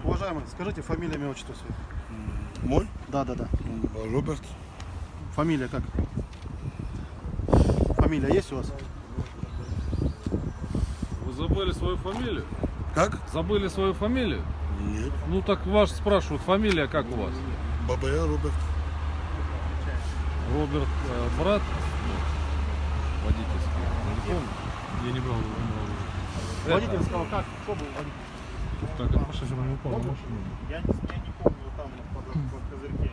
Уважаемый, скажите фамилия, имя, отчество свое. Мой? Да. Роберт. Фамилия как? Фамилия есть у вас? Вы забыли свою фамилию? Как? Забыли свою фамилию? Нет. Ну так ваш спрашивают, фамилия как у вас? Бабая Роберт. Роберт, брат? Водительский. Не помню. Я не брал, Водитель сказал, как? Кто был водитель? Так, это Паша же не упал на машину. Я не помню, там под козырьке.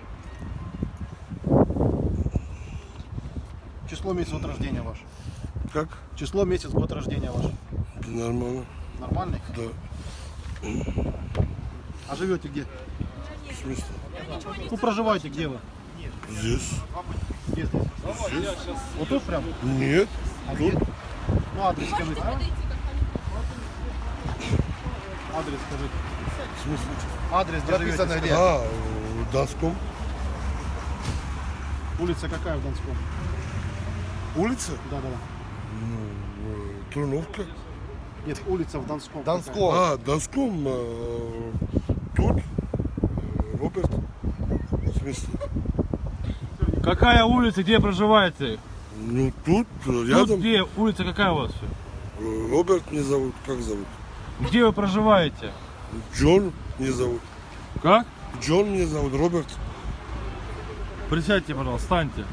Число, месяц, год рождения ваш. Как? Число, месяц, год рождения ваш. Нормально. Нормальный? Да. А живете где? В смысле? Ну, проживаете где вы? Здесь? Где здесь? Вот тут прям? Нет. А где? Ну, адрес скажите. Адрес скажите. В смысле? Адрес, где Написано живете? где? В Донском. Улица какая в Донском? Улица? Да. Труновка. Нет, улица в Донском. Донском. Донском. Тут. Роберт. В смысле? Какая улица, где проживаете? Ну, тут, Тут рядом. где? Улица какая у вас? Роберт меня зовут. Как зовут? Где вы проживаете? Джон меня зовут. Как? Джон меня зовут. Роберт. Присядьте, пожалуйста, встаньте.